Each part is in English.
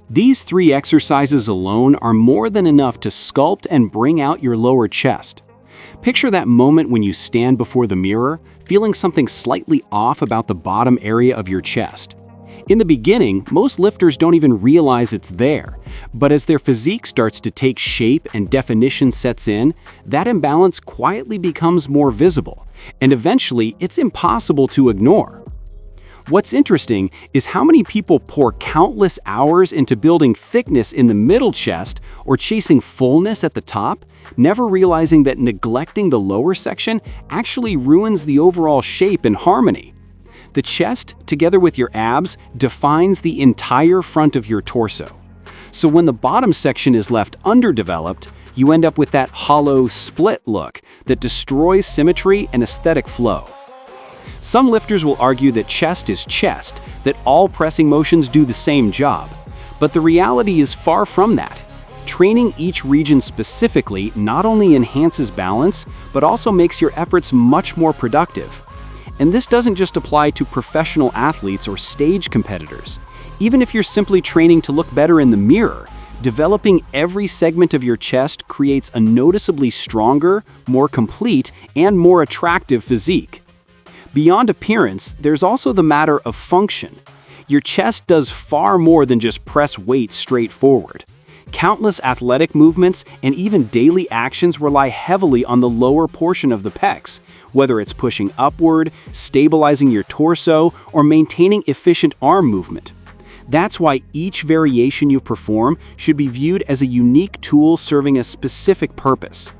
These 3 exercises alone are more than enough to sculpt and bring out your lower chest. Picture that moment when you stand before the mirror, feeling something slightly off about the bottom area of your chest. In the beginning, most lifters don't even realize it's there, but as their physique starts to take shape and definition sets in, that imbalance quietly becomes more visible, and eventually it's impossible to ignore. What's interesting is how many people pour countless hours into building thickness in the middle chest or chasing fullness at the top, never realizing that neglecting the lower section actually ruins the overall shape and harmony. The chest, together with your abs, defines the entire front of your torso. So when the bottom section is left underdeveloped, you end up with that hollow, split look that destroys symmetry and aesthetic flow. Some lifters will argue that chest is chest, that all pressing motions do the same job. But the reality is far from that. Training each region specifically not only enhances balance, but also makes your efforts much more productive. And this doesn't just apply to professional athletes or stage competitors. Even if you're simply training to look better in the mirror, developing every segment of your chest creates a noticeably stronger, more complete, and more attractive physique. Beyond appearance, there's also the matter of function. Your chest does far more than just press weight straight forward. Countless athletic movements and even daily actions rely heavily on the lower portion of the pecs, whether it's pushing upward, stabilizing your torso, or maintaining efficient arm movement. That's why each variation you perform should be viewed as a unique tool serving a specific purpose.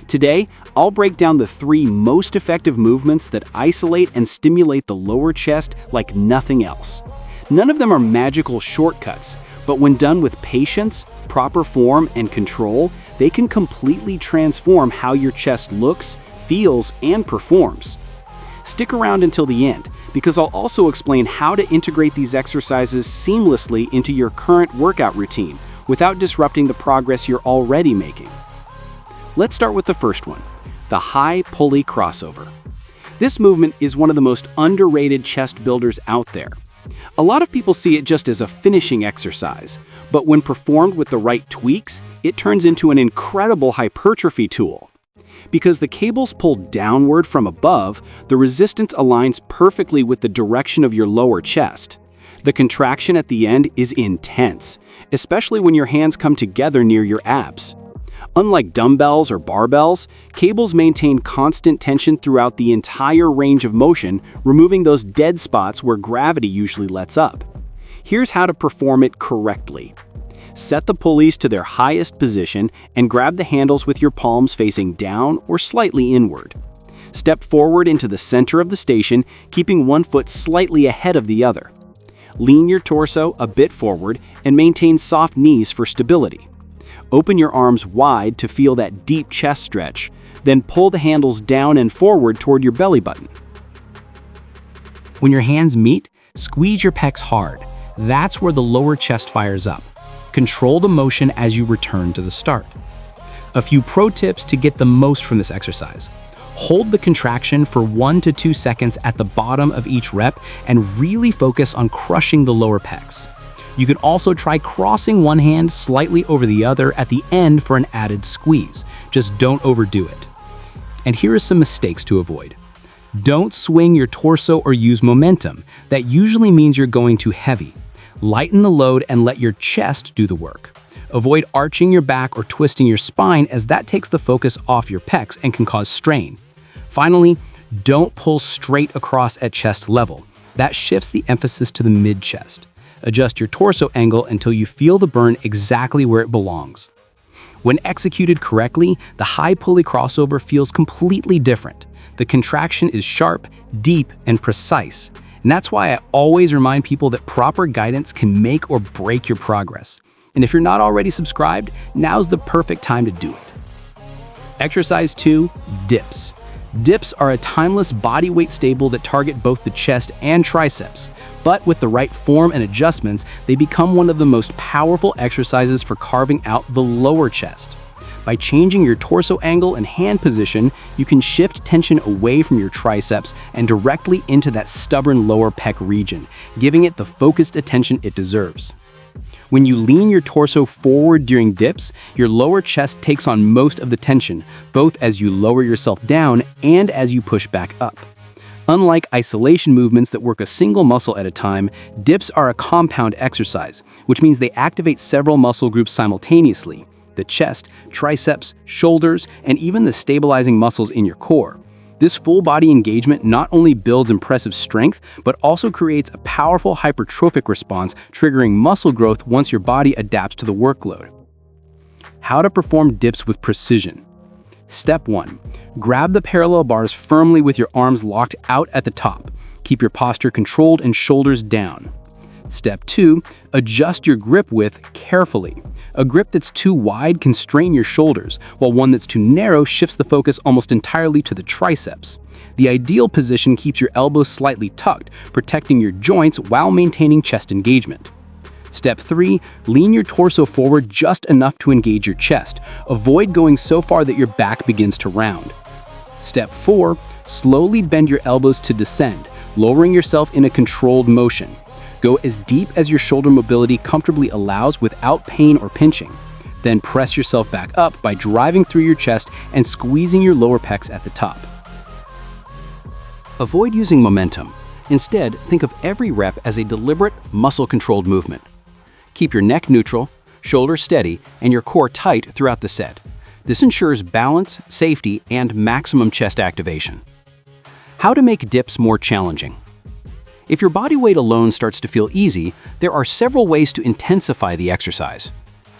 Today, I'll break down the 3 most effective movements that isolate and stimulate the lower chest like nothing else. None of them are magical shortcuts, but when done with patience, proper form, and control, they can completely transform how your chest looks, feels, and performs. Stick around until the end, because I'll also explain how to integrate these exercises seamlessly into your current workout routine without disrupting the progress you're already making. Let's start with the first one, the high pulley crossover. This movement is one of the most underrated chest builders out there. A lot of people see it just as a finishing exercise, but when performed with the right tweaks, it turns into an incredible hypertrophy tool. Because the cables pull downward from above, the resistance aligns perfectly with the direction of your lower chest. The contraction at the end is intense, especially when your hands come together near your abs. Unlike dumbbells or barbells, cables maintain constant tension throughout the entire range of motion, removing those dead spots where gravity usually lets up. Here's how to perform it correctly. Set the pulleys to their highest position and grab the handles with your palms facing down or slightly inward. Step forward into the center of the station, keeping one foot slightly ahead of the other. Lean your torso a bit forward and maintain soft knees for stability. Open your arms wide to feel that deep chest stretch, then pull the handles down and forward toward your belly button. When your hands meet, squeeze your pecs hard. That's where the lower chest fires up. Control the motion as you return to the start. A few pro tips to get the most from this exercise. Hold the contraction for 1 to 2 seconds at the bottom of each rep and really focus on crushing the lower pecs. You can also try crossing one hand slightly over the other at the end for an added squeeze. Just don't overdo it. And here are some mistakes to avoid. Don't swing your torso or use momentum. That usually means you're going too heavy. Lighten the load and let your chest do the work. Avoid arching your back or twisting your spine, as that takes the focus off your pecs and can cause strain. Finally, don't pull straight across at chest level. That shifts the emphasis to the mid-chest. Adjust your torso angle until you feel the burn exactly where it belongs. When executed correctly, the high pulley crossover feels completely different. The contraction is sharp, deep, and precise. And that's why I always remind people that proper guidance can make or break your progress. And if you're not already subscribed, now's the perfect time to do it. Exercise 2, dips. Dips are a timeless bodyweight staple that target both the chest and triceps. But with the right form and adjustments, they become one of the most powerful exercises for carving out the lower chest. By changing your torso angle and hand position, you can shift tension away from your triceps and directly into that stubborn lower pec region, giving it the focused attention it deserves. When you lean your torso forward during dips, your lower chest takes on most of the tension, both as you lower yourself down and as you push back up. Unlike isolation movements that work a single muscle at a time, dips are a compound exercise, which means they activate several muscle groups simultaneously: the chest, triceps, shoulders, and even the stabilizing muscles in your core. This full-body engagement not only builds impressive strength, but also creates a powerful hypertrophic response, triggering muscle growth once your body adapts to the workload. How to perform dips with precision. Step 1. Grab the parallel bars firmly with your arms locked out at the top. Keep your posture controlled and shoulders down. Step 2. Adjust your grip width carefully. A grip that's too wide can strain your shoulders, while one that's too narrow shifts the focus almost entirely to the triceps. The ideal position keeps your elbows slightly tucked, protecting your joints while maintaining chest engagement. Step 3. Lean your torso forward just enough to engage your chest. Avoid going so far that your back begins to round. Step 4. Slowly bend your elbows to descend, lowering yourself in a controlled motion. Go as deep as your shoulder mobility comfortably allows without pain or pinching. Then press yourself back up by driving through your chest and squeezing your lower pecs at the top. Avoid using momentum. Instead, think of every rep as a deliberate, muscle-controlled movement. Keep your neck neutral, shoulders steady, and your core tight throughout the set. This ensures balance, safety, and maximum chest activation. How to make dips more challenging. If your body weight alone starts to feel easy, there are several ways to intensify the exercise.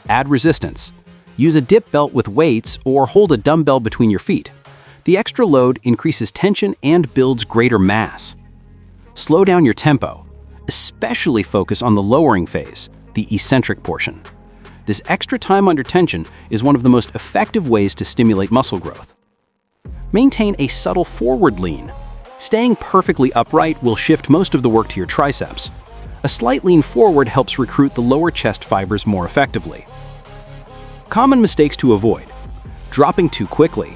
Add resistance. Use a dip belt with weights or hold a dumbbell between your feet. The extra load increases tension and builds greater mass. Slow down your tempo. Especially focus on the lowering phase, the eccentric portion. This extra time under tension is one of the most effective ways to stimulate muscle growth. Maintain a subtle forward lean. Staying perfectly upright will shift most of the work to your triceps. A slight lean forward helps recruit the lower chest fibers more effectively. Common mistakes to avoid. Dropping too quickly.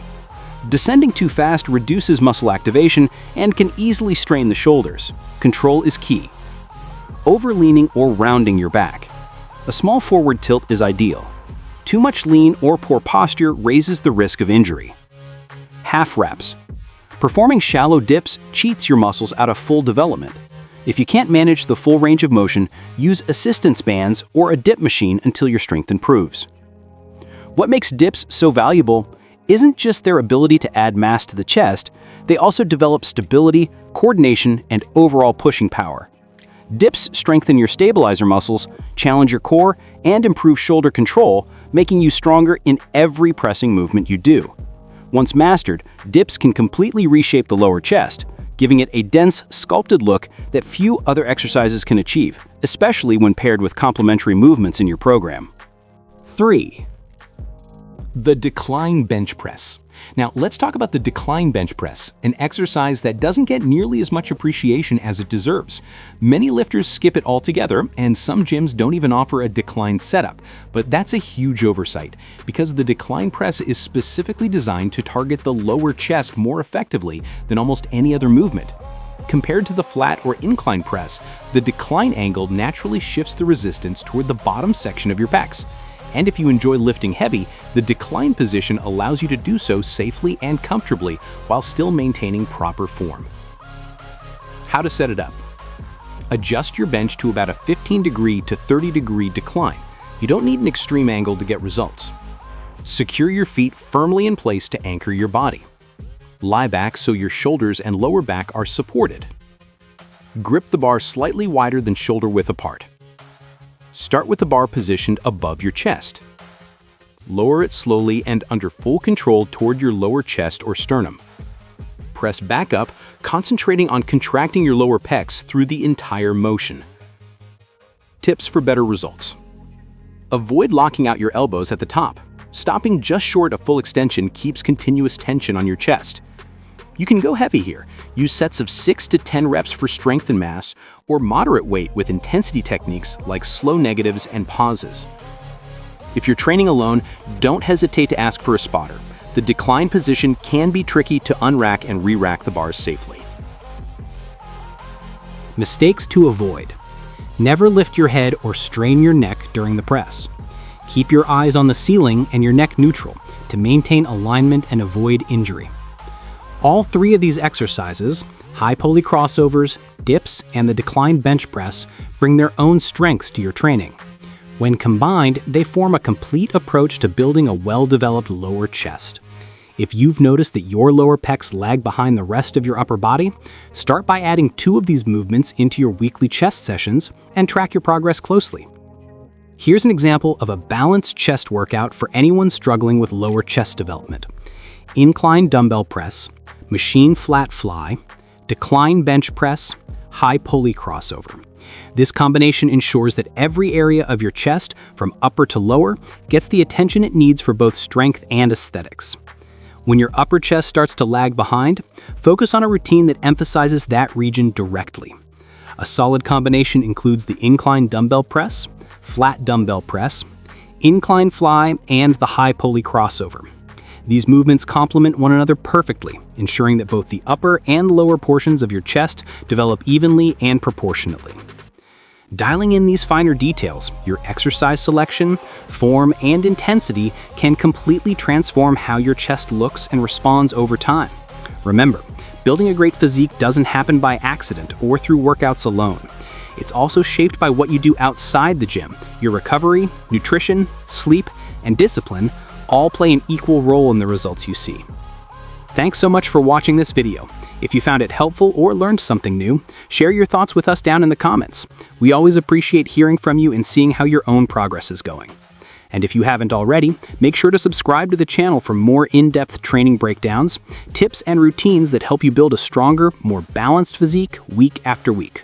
Descending too fast reduces muscle activation and can easily strain the shoulders. Control is key. Overleaning or rounding your back. A small forward tilt is ideal. Too much lean or poor posture raises the risk of injury. Half reps. Performing shallow dips cheats your muscles out of full development. If you can't manage the full range of motion, use assistance bands or a dip machine until your strength improves. What makes dips so valuable isn't just their ability to add mass to the chest, they also develop stability, coordination, and overall pushing power. Dips strengthen your stabilizer muscles, challenge your core, and improve shoulder control, making you stronger in every pressing movement you do. Once mastered, dips can completely reshape the lower chest, giving it a dense, sculpted look that few other exercises can achieve, especially when paired with complementary movements in your program. 3. The decline bench press. Now, let's talk about the decline bench press, an exercise that doesn't get nearly as much appreciation as it deserves. Many lifters skip it altogether, and some gyms don't even offer a decline setup. But that's a huge oversight, because the decline press is specifically designed to target the lower chest more effectively than almost any other movement. Compared to the flat or incline press, the decline angle naturally shifts the resistance toward the bottom section of your pecs. And if you enjoy lifting heavy, the decline position allows you to do so safely and comfortably while still maintaining proper form. How to set it up. Adjust your bench to about a 15-degree to 30-degree decline. You don't need an extreme angle to get results. Secure your feet firmly in place to anchor your body. Lie back so your shoulders and lower back are supported. Grip the bar slightly wider than shoulder width apart. Start with the bar positioned above your chest. Lower it slowly and under full control toward your lower chest or sternum. Press back up, concentrating on contracting your lower pecs through the entire motion. Tips for better results. Avoid locking out your elbows at the top. Stopping just short of full extension keeps continuous tension on your chest. You can go heavy here. Use sets of 6 to 10 reps for strength and mass, or moderate weight with intensity techniques like slow negatives and pauses. If you're training alone, don't hesitate to ask for a spotter. The decline position can be tricky to unrack and re-rack the bars safely. Mistakes to avoid. Never lift your head or strain your neck during the press. Keep your eyes on the ceiling and your neck neutral to maintain alignment and avoid injury. All three of these exercises, high pulley crossovers, dips, and the decline bench press, bring their own strengths to your training. When combined, they form a complete approach to building a well-developed lower chest. If you've noticed that your lower pecs lag behind the rest of your upper body, start by adding 2 of these movements into your weekly chest sessions and track your progress closely. Here's an example of a balanced chest workout for anyone struggling with lower chest development. Incline dumbbell press, machine flat fly, decline bench press, high pulley crossover. This combination ensures that every area of your chest, from upper to lower, gets the attention it needs for both strength and aesthetics. When your upper chest starts to lag behind, focus on a routine that emphasizes that region directly. A solid combination includes the incline dumbbell press, flat dumbbell press, incline fly, and the high pulley crossover. These movements complement one another perfectly, ensuring that both the upper and lower portions of your chest develop evenly and proportionately. Dialing in these finer details, your exercise selection, form, and intensity can completely transform how your chest looks and responds over time. Remember, building a great physique doesn't happen by accident or through workouts alone. It's also shaped by what you do outside the gym. Your recovery, nutrition, sleep, and discipline all play an equal role in the results you see. Thanks so much for watching this video. If you found it helpful or learned something new, share your thoughts with us down in the comments. We always appreciate hearing from you and seeing how your own progress is going. And if you haven't already, make sure to subscribe to the channel for more in-depth training breakdowns, tips, and routines that help you build a stronger, more balanced physique week after week.